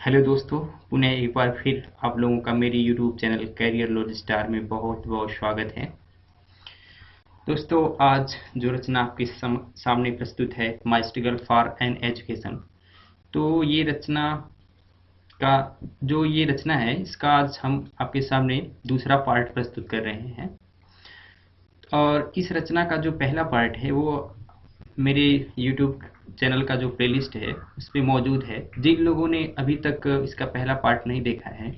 Hello दोस्तों, पुनः एक बार फिर आप लोगों का मेरे YouTube channel career laws star में बहुत बहुत स्वागत है। दोस्तों, आज जो रचना आपके सामने प्रस्तुत है, माई स्ट्रगल फॉर एन एजुकेशन। तो ये रचना है, इसका आज हम आपके सामने दूसरा पार्ट प्रस्तुत कर रहे हैं। और इस रचना का जो पहला पार्ट है वो मेरे यूट्यूब चैनल का जो प्लेलिस्ट है उस पे मौजूद है। जिन लोगों ने अभी तक इसका पहला पार्ट नहीं देखा है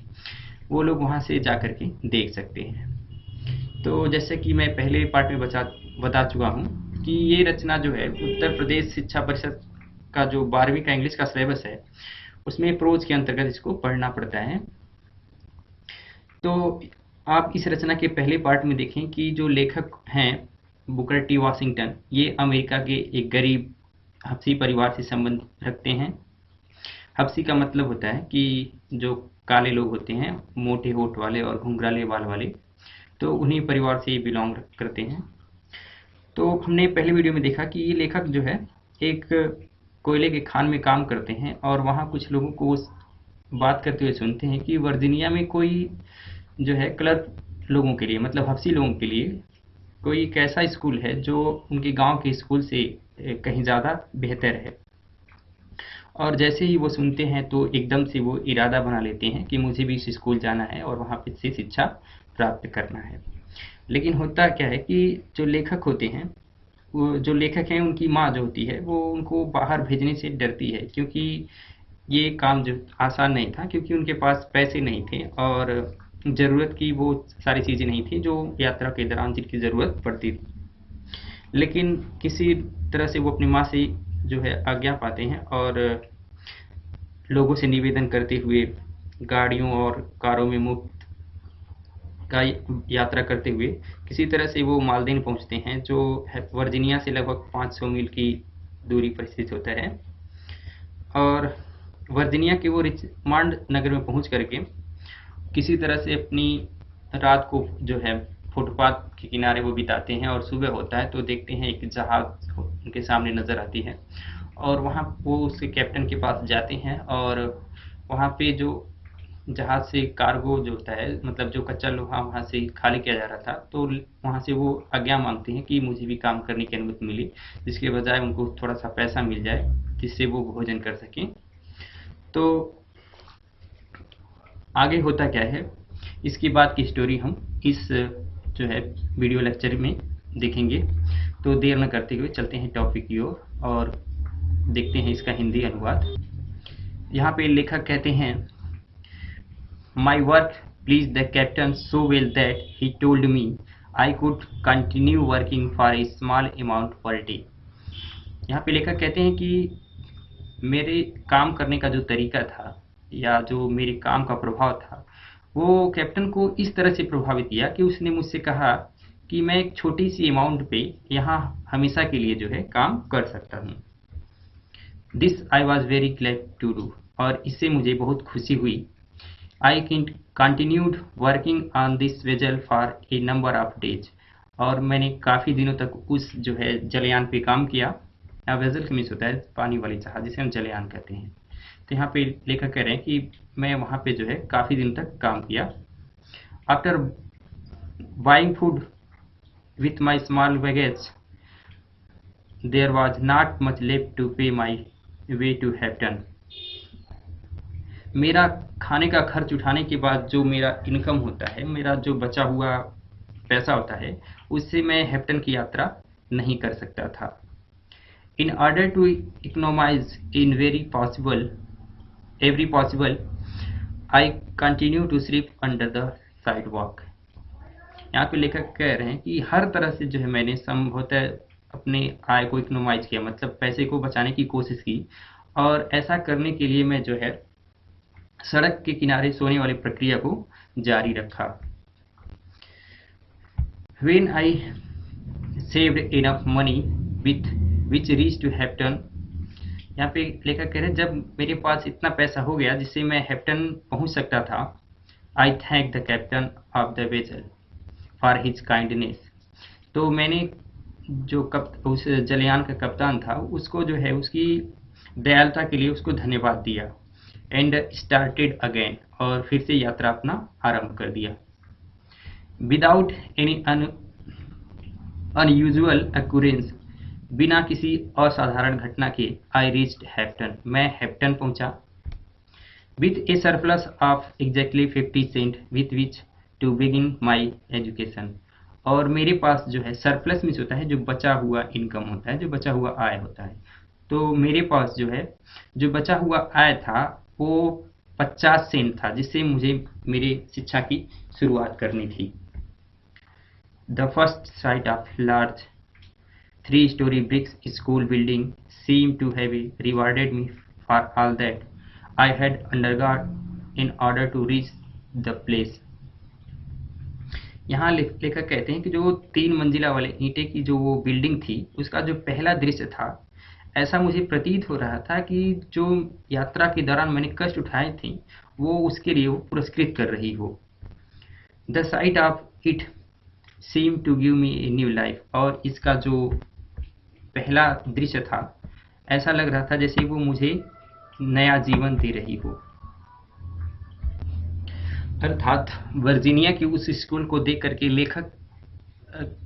वो लोग वहाँ से जा कर के देख सकते हैं। तो जैसे कि मैं पहले पार्ट में बता चुका हूँ कि ये रचना जो है उत्तर प्रदेश शिक्षा परिषद का जो 12वीं का इंग्लिश का सिलेबस है उसमें प्रोज के अंतर्गत इसको पढ़ना पड़ता है। तो आप इस रचना के पहले पार्ट में देखें कि जो लेखक हैं बुकर टी वॉशिंगटन, ये अमेरिका के एक गरीब हब्सी परिवार से संबंध रखते हैं। हब्सी का मतलब होता है कि जो काले लोग होते हैं, मोटे होठ वाले और घुंघराले बाल वाले, तो उन्हीं परिवार से ये बिलोंग करते हैं। तो हमने पहले वीडियो में देखा कि ये लेखक जो है एक कोयले के खान में काम करते हैं और वहाँ कुछ लोगों को उस बात करते हुए सुनते हैं कि वर्जीनिया में कोई जो है कलर लोगों के लिए, मतलब हब्सी लोगों के लिए कोई एक ऐसा स्कूल है जो उनके गांव के स्कूल से कहीं ज़्यादा बेहतर है। और जैसे ही वो सुनते हैं तो एकदम से वो इरादा बना लेते हैं कि मुझे भी इस स्कूल जाना है और वहाँ पे से शिक्षा प्राप्त करना है। लेकिन होता क्या है कि जो लेखक होते हैं, वो जो लेखक हैं उनकी माँ जो होती है वो उनको बाहर भेजने से डरती है, क्योंकि ये काम जो आसान नहीं था, क्योंकि उनके पास पैसे नहीं थे और ज़रूरत की वो सारी चीज़ें नहीं थी जो यात्रा के दौरान जिनकी ज़रूरत पड़ती थी। लेकिन किसी तरह से वो अपनी माँ से जो है आज्ञा पाते हैं और लोगों से निवेदन करते हुए गाड़ियों और कारों में मुफ्त का यात्रा करते हुए किसी तरह से वो मालदीव पहुंचते हैं, जो वर्जीनिया से लगभग 500 मील की दूरी पर स्थित होता है। और वर्जीनिया के वो रिचमंड नगर में पहुंच करके किसी तरह से अपनी रात को जो है फुटपाथ के किनारे वो बिताते हैं और सुबह होता है तो देखते हैं एक जहाज उनके सामने नज़र आती है और वहाँ वो उसके कैप्टन के पास जाते हैं और वहाँ पे जो जहाज से कार्गो जो होता है, मतलब जो कच्चा लोहा वहाँ से खाली किया जा रहा था, तो वहाँ से वो आज्ञा मांगते हैं कि मुझे भी काम करने की अनुमति मिली, जिसके बजाय उनको थोड़ा सा पैसा मिल जाए जिससे वो भोजन कर सकें। तो आगे होता क्या है, इसके बाद की स्टोरी हम इस जो है वीडियो लेक्चर में देखेंगे। तो देर न करते हुए चलते हैं टॉपिक की ओर और देखते हैं इसका हिंदी अनुवाद। यहाँ पे लेखक कहते हैं, my work please the captain so well that he told me I could continue working for a small amount per day. यहाँ पे लेखक कहते हैं कि मेरे काम करने का जो तरीका था या जो मेरे काम का प्रभाव था वो कैप्टन को इस तरह से प्रभावित किया कि उसने मुझसे कहा कि मैं एक छोटी सी अमाउंट पे यहाँ हमेशा के लिए जो है काम कर सकता हूँ। This I was very glad to do, और इससे मुझे बहुत खुशी हुई। I continued working on this vessel for a number of days, और मैंने काफ़ी दिनों तक उस जो है जलयान पे काम किया। वेजल का मीन्स होता है पानी वाली जहाज, जिसे हम जलयान कहते हैं। तो यहाँ पे लेखक कह रहे हैं कि मैं वहाँ पे जो है काफ़ी दिन तक काम किया। After buying food with my small baggage there was not much left to pay my way to Hampton. मेरा खाने का खर्च उठाने के बाद जो मेरा इनकम होता है, मेरा जो बचा हुआ पैसा होता है, उससे मैं हैप्टन की यात्रा नहीं कर सकता था। In order to economize in every possible, I continue to sleep under the sidewalk। यहाँ पे लेखक कह रहे हैं कि हर तरह से जो है मैंने संभवतः अपने आय को इकोनोमाइज किया, मतलब पैसे को बचाने की कोशिश की, और ऐसा करने के लिए मैं जो है सड़क के किनारे सोने वाली प्रक्रिया को जारी रखा। When I saved enough money with which reached to Hampton, यहाँ पे लेखक कह रहे हैं जब मेरे पास इतना पैसा हो गया जिससे मैं हैप्टन पहुंच सकता था, आई thank the captain of the vessel for his kindness. तो मैंने जो उस जलयान का कप्तान था उसको जो है उसकी दयालुता के लिए उसको धन्यवाद दिया। एंड स्टार्टेड अगेन, और फिर से यात्रा अपना आरंभ कर दिया। विदाउट एनी अनयूजुअल अक्यूरेंस, बिना किसी असाधारण घटना के, आई रीच्ड हैप्टन, मैं हैप्टन पहुंचा। With a surplus of exactly 50 cent with which to begin my education, और मेरे पास जो है सरप्लस मीन्स होता है जो बचा हुआ इनकम होता है, जो बचा हुआ आय होता है। तो मेरे पास जो है जो बचा हुआ आय था वो 50 सेंट था, जिससे मुझे मेरी शिक्षा की शुरुआत करनी थी। The first sight of large 3-story brick school building seemed to have rewarded me for all that I had undergone in order to reach the place. यहाँ लेखक कहते हैं कि जो 3 मंजिला वाले ईंटे की जो वो बिल्डिंग थी, उसका जो पहला दृश्य था, ऐसा मुझे प्रतीत हो रहा था कि जो यात्रा के दौरान मैंने कष्ट उठाए थे वो उसके लिए वो पुरस्कृत कर रही हो। The site of it seem to give me a new life, और इसका जो पहला दृश्य था ऐसा लग रहा था जैसे वो मुझे नया जीवन दे रही हो। अर्थात वर्जीनिया की उस स्कूल को देख करके लेखक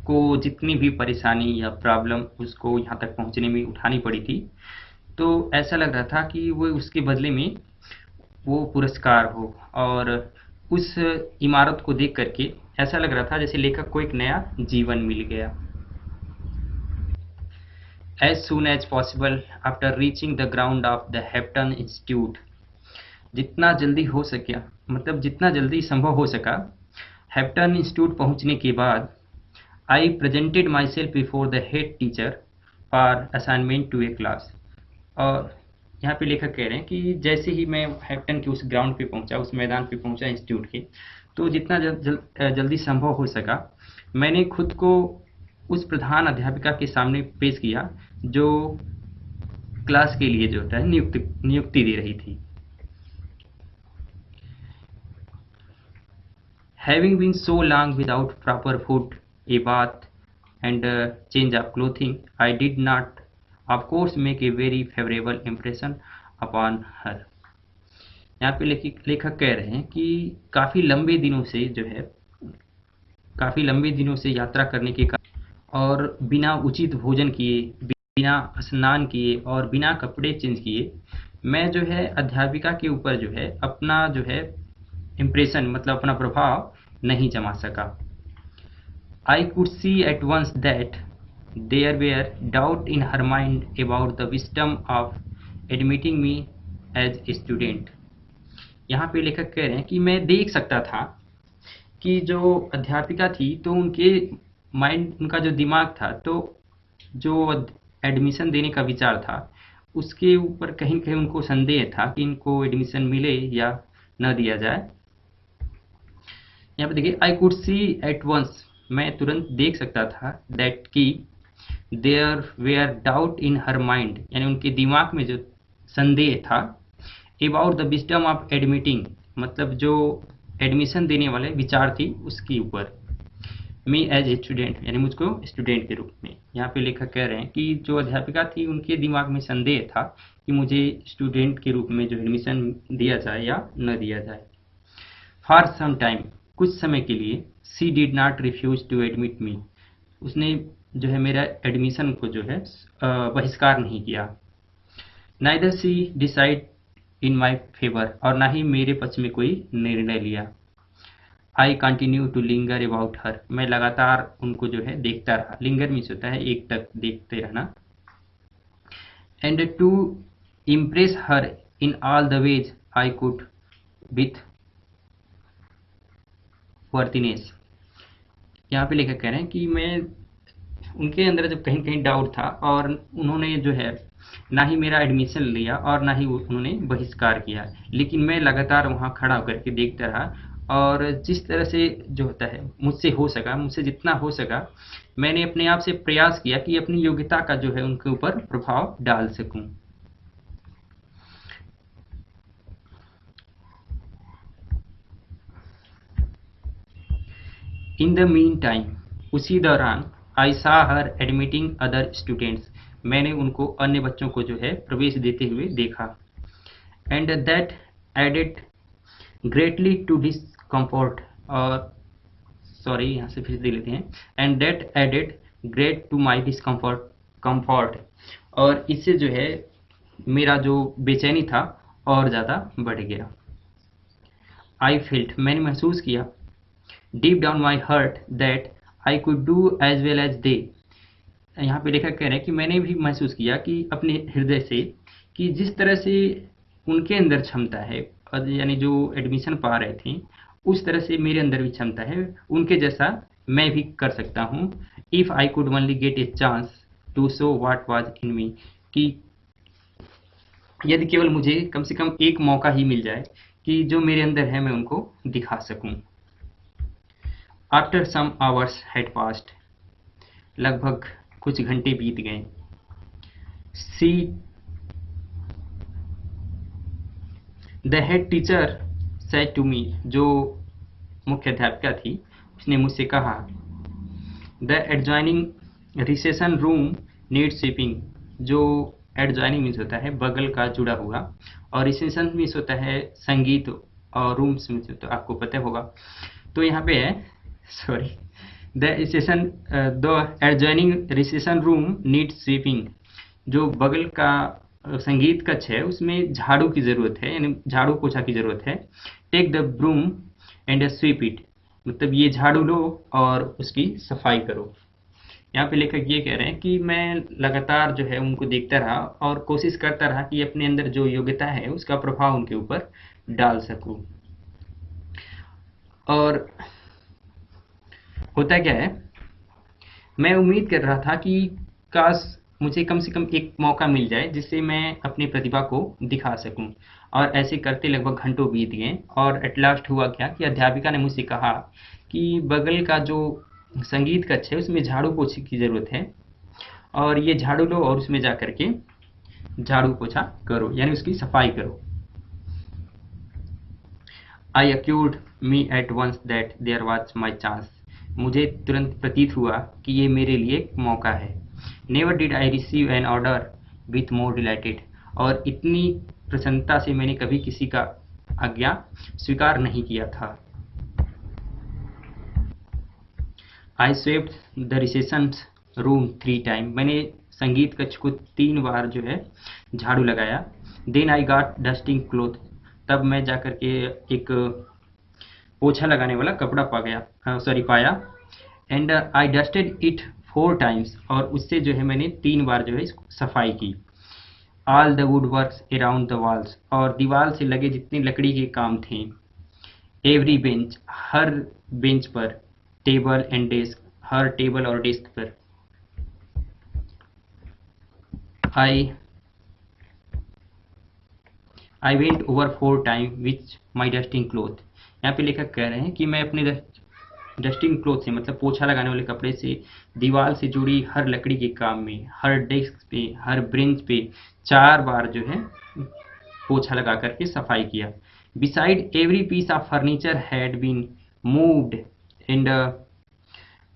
को जितनी भी परेशानी या प्रॉब्लम उसको यहाँ तक पहुँचने में उठानी पड़ी थी, तो ऐसा लग रहा था कि वो उसके बदले में वो पुरस्कार हो, और उस इमारत को देख करके ऐसा लग रहा था जैसे लेखक को एक नया जीवन मिल गया। As soon as possible after reaching the ground of the Hampton Institute, जितना जल्दी हो सका, मतलब जितना जल्दी संभव हो सका, हैप्टन इंस्टीट्यूट पहुंचने के बाद I presented myself before the head teacher for assignment to a class. और यहाँ पे लेखक कह रहे हैं कि जैसे ही मैं हैप्टन के उस ग्राउंड पे पहुंचा, उस मैदान पे पहुंचा इंस्टीट्यूट के, तो जितना जल्दी संभव हो सका मैंने खुद को उस प्रधान अध्यापिका के सामने पेश किया जो क्लास के लिए जो है नियुक्ति दे रही थी। Having been so long without proper food, a bath and a change of clothing, I did not of course make a very favorable impression upon her. यहाँ पे लेखक कह रहे हैं कि काफ़ी लंबे दिनों से यात्रा करने के कारण और बिना उचित भोजन किए, बिना स्नान किए और बिना कपड़े चेंज किए, मैं जो है अध्यापिका के ऊपर जो है अपना जो है इम्प्रेशन, मतलब अपना प्रभाव नहीं जमा सका। I could see at once that there were doubt in her mind about the wisdom of admitting me as a student. यहाँ पे लेखक कह रहे हैं कि मैं देख सकता था कि जो अध्यापिका थी तो उनके माइंड, उनका जो दिमाग था, तो जो एडमिशन देने का विचार था उसके ऊपर कहीं कहीं उनको संदेह था कि इनको एडमिशन मिले या न दिया जाए। यहाँ पे देखिए, I could see at once, मैं तुरंत देख सकता था, दैट कि there were doubt in her mind, यानी उनके दिमाग में जो संदेह था, about the wisdom of admitting, मतलब जो एडमिशन देने वाले विचार थी उसके ऊपर, मी एज ए स्टूडेंट, यानी मुझको स्टूडेंट के रूप में। यहाँ पे लेखक कह रहे हैं कि जो अध्यापिका थी उनके दिमाग में संदेह था कि मुझे स्टूडेंट के रूप में जो एडमिशन दिया जाए या न दिया जाए। फॉर सम टाइम, कुछ समय के लिए, she did not refuse to admit me, उसने जो है मेरा एडमिशन को जो है बहिष्कार नहीं किया। Neither she decide in my favour, और ना ही मेरे पक्ष में कोई निर्णय लिया। I continue to linger about her, मैं लगातार उनको जो है देखता रहा। लिंगर मीन्स होता है एक टक देखते रहना। And to impress her in all the ways I could with worthiness. यहाँ पे लेकर कह रहे हैं कि मैं उनके अंदर जब कहीं कहीं डाउट था और उन्होंने जो है ना ही मेरा एडमिशन लिया और ना ही उन्होंने बहिष्कार किया, लेकिन मैं लगातार वहाँ खड़ा होकर के देखता रहा और जिस तरह से जो होता है मुझसे हो सका, मुझसे जितना हो सका, मैंने अपने आप से प्रयास किया कि अपनी योग्यता का जो है उनके ऊपर प्रभाव डाल सकूं। इन द मीन टाइम, उसी दौरान, आई सा हर एडमिटिंग अदर स्टूडेंट्स, मैंने उनको अन्य बच्चों को जो है प्रवेश देते हुए देखा। And that added greatly to discomfort, और सॉरी यहाँ से फिर दे लेते हैं, and that added great to my discomfort comfort, और इससे जो है मेरा जो बेचैनी था और ज़्यादा बढ़ गया। आई फेल्ट, मैंने महसूस किया, deep down my heart that I could do as well as they. यहाँ पे लेखक कह रहे हैं कि मैंने भी महसूस किया कि अपने हृदय से कि जिस तरह से उनके अंदर क्षमता है, और यानी जो एडमिशन पा रहे थे उस तरह से मेरे अंदर भी क्षमता है, उनके जैसा मैं भी कर सकता हूँ। If I could only get a chance to show what was in me, कि यदि केवल मुझे कम से कम एक मौका ही मिल जाए कि जो मेरे अंदर है मैं उनको दिखा सकूं। After some hours had passed, लगभग कुछ घंटे बीत गए। She the head teacher said to me, जो मुख्य अध्यापिका थी उसने मुझसे कहा, the adjoining recitation room need sweeping, जो एडजॉइनिंग मीन्स होता है बगल का जुड़ा हुआ, और रिसेशन मीन्स होता है संगीत, और रूम्स मीन्स तो आपको पता होगा। तो यहाँ पे है sorry, the adjoining recitation room need sweeping, जो बगल का संगीत कक्ष है उसमें झाड़ू की ज़रूरत है, यानी झाड़ू पोछा की ज़रूरत है। Take the broom and sweep it, मतलब ये झाड़ू लो और उसकी सफाई करो। यहाँ पे लेखक ये कह रहे हैं कि मैं लगातार जो है उनको देखता रहा और कोशिश करता रहा कि अपने अंदर जो योग्यता है उसका प्रभाव उनके ऊपर डाल सकूं। और होता क्या है, मैं उम्मीद कर रहा था कि काश मुझे कम से कम एक मौका मिल जाए जिससे मैं अपनी प्रतिभा को दिखा सकूं, और ऐसे करते लगभग घंटों बीत गए। और एट लास्ट हुआ क्या कि अध्यापिका ने मुझसे कहा कि बगल का जो संगीत कक्ष है उसमें झाड़ू पोछे की ज़रूरत है, और ये झाड़ू लो और उसमें जा करके झाड़ू पोछा करो, यानी उसकी सफाई करो। I occurred me at once that there was my chance, मुझे तुरंत प्रतीत हुआ कि ये मेरे लिए एक मौका है। Never did I receive an order with more dilated, और इतनी प्रसन्नता से मैंने कभी किसी का आज्ञा स्वीकार नहीं किया था। I swept the reception room 3 time, मैंने संगीत कक्ष को 3 बार जो है झाड़ू लगाया। Then I got dusting cloth, तब मैं जाकर के एक पोछा लगाने वाला कपड़ा पाया। And I dusted it 4 times, और उससे जो है मैंने 3 बार जो है इसको सफाई की। All the wood works around the walls, और दीवार से लगे जितने लकड़ी के काम थे। एवरी बेंच, हर बेंच पर। Table and desk, her table और डेस्क पर। I went over 4 time which my dusting cloth, यहाँ पे लेखक कह रहे हैं कि मैं अपने डस्टिंग क्लोथ से, मतलब पोछा लगाने वाले कपड़े से दीवार से जुड़ी हर लकड़ी के काम में, हर डेस्क पे, हर बेंच पे 4 बार जो है पोछा लगा करके सफाई किया। Beside every piece of furniture had been moved, and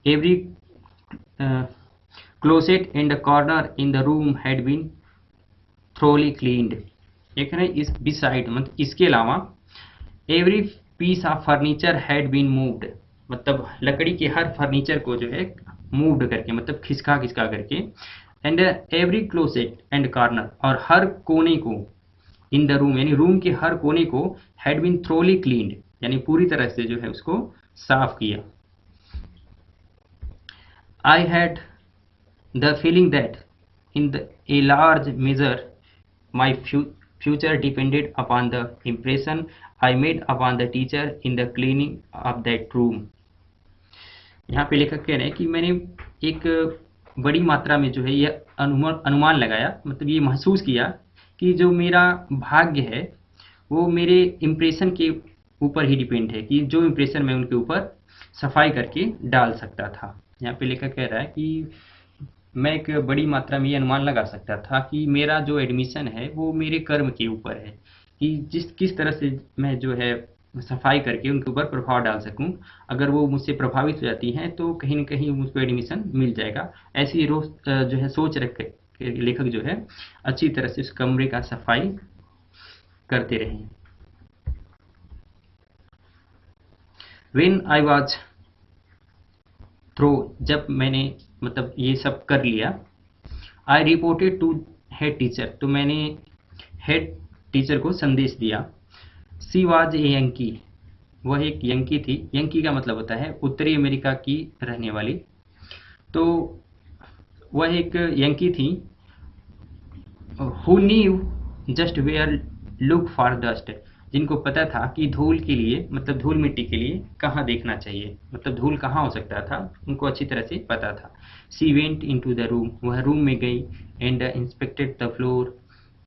every closet and corner in the room had been thoroughly cleaned. एक है इस बिसाइड, मतलब इसके अलावा, every piece of furniture had been moved, मतलब लकड़ी के हर फर्नीचर को जो है मूव्ड करके, मतलब खिसका खिसका करके। And every closet and corner, और हर कोने को, इन द रूम यानी रूम के हर कोने को, हैड बीन थ्रोली क्लीन्ड, यानी पूरी तरह से जो है उसको साफ किया। I had the feeling that in a large measure my future depended upon the impression I made upon the teacher in the cleaning of that room। यहाँ पे लेखक कह रहे हैं कि मैंने एक बड़ी मात्रा में जो है ये अनुमान लगाया, मतलब ये महसूस किया कि जो मेरा भाग्य है वो मेरे इम्प्रेशन के ऊपर ही डिपेंड है, कि जो इम्प्रेशन मैं उनके ऊपर सफाई करके डाल सकता था। यहाँ पे लेखक कह रहा है कि मैं एक बड़ी मात्रा में ये अनुमान लगा सकता था कि मेरा जो एडमिशन है वो मेरे कर्म के ऊपर है, कि किस तरह से मैं जो है सफाई करके उनके ऊपर प्रभाव डाल सकूं। अगर वो मुझसे प्रभावित हो जाती हैं तो कहीं न कहीं मुझको एडमिशन मिल जाएगा। ऐसी रोज जो है सोच रख के लेखक जो है अच्छी तरह से उस कमरे का सफाई करते रहे। व्हेन आई वाज थ्रो, जब मैंने मतलब ये सब कर लिया, आई रिपोर्टेड टू हेड टीचर, तो मैंने हेड टीचर को संदेश दिया। सी वाज ए यंकी, वह एक यंकी थी। यंकी का मतलब होता है उत्तरी अमेरिका की रहने वाली। तो वह एक यंकी थी। Who knew just wear look for dust, जिनको पता था कि धूल के लिए मतलब धूल मिट्टी के लिए कहाँ देखना चाहिए, मतलब धूल कहाँ हो सकता था, उनको अच्छी तरह से पता था। She went into the room, वह रूम में गई and inspected the floor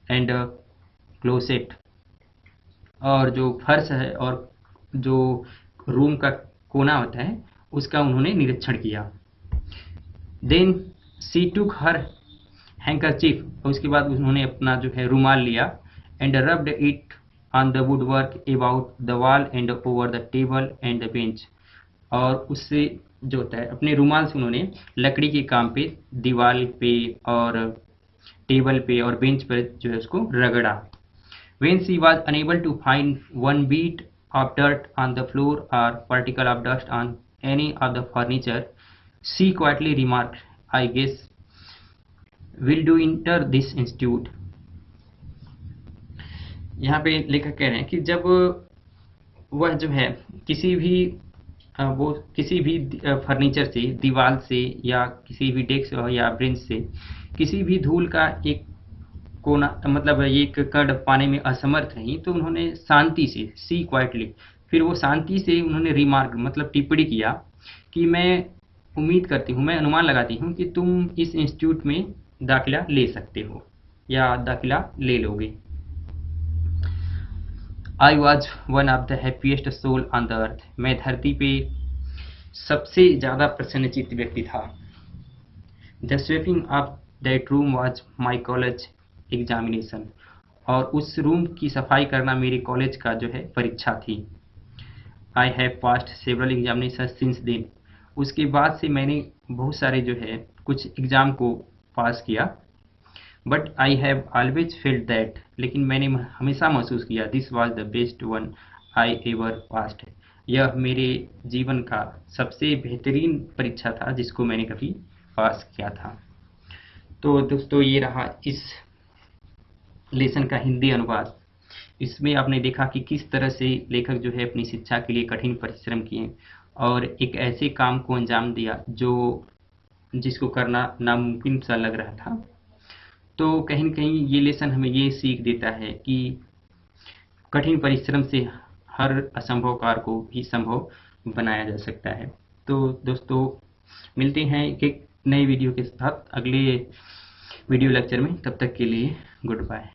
and closet, और जो फर्श है और जो रूम का कोना होता है उसका उन्होंने निरीक्षण किया। देन सी टुक हर हैंकरचीफ, और उसके बाद उन्होंने अपना जो है रुमाल लिया and rubbed it on the wood work about the wall and over the table and the bench, और उससे जो होता है अपने रुमाल से उन्होंने लकड़ी के काम पे, दीवार पे और टेबल पे और बेंच पर जो है उसको रगड़ा। When she was unable to find one bead of dirt on the floor or particle of dust on any of the furniture, she quietly remarked, I guess will do enter this institute. यहाँ पे लेखक कह रहे हैं कि जब वह जो है किसी भी वो किसी भी फर्नीचर से, दीवार से या किसी भी डेस्क या बेंच से किसी भी धूल का एक कोना मतलब एक कण पाने में असमर्थ रही, तो उन्होंने शांति से, सी क्वाइटली, फिर वो शांति से उन्होंने रिमार्क मतलब टिप्पणी किया कि मैं उम्मीद करती हूँ, मैं अनुमान लगाती हूँ कि तुम इस इंस्टीट्यूट में दाखिला ले सकते हो या दाखिला ले लोगे। I was one of the happiest soul on the earth, मैं धरती पे सबसे ज़्यादा प्रसन्नचित्त व्यक्ति था। The sweeping of that room was my college examination, और उस रूम की सफाई करना मेरे कॉलेज का जो है परीक्षा थी। I have passed several examination since then, उसके बाद से मैंने बहुत सारे जो है कुछ एग्ज़ाम को पास किया। But I have always felt that, लेकिन मैंने हमेशा महसूस किया this was the best one I ever passed, यह मेरे जीवन का सबसे बेहतरीन परीक्षा था जिसको मैंने कभी पास किया था। तो दोस्तों ये रहा इस लेसन का हिंदी अनुवाद। इसमें आपने देखा कि किस तरह से लेखक जो है अपनी शिक्षा के लिए कठिन परिश्रम किए और एक ऐसे काम को अंजाम दिया जो जिसको करना नामुमकिन सा लग रहा था। तो कहीं न कहीं ये लेसन हमें ये सीख देता है कि कठिन परिश्रम से हर असंभव कार्य को भी संभव बनाया जा सकता है। तो दोस्तों मिलते हैं एक नए वीडियो के साथ अगले वीडियो लेक्चर में, तब तक के लिए गुड बाय।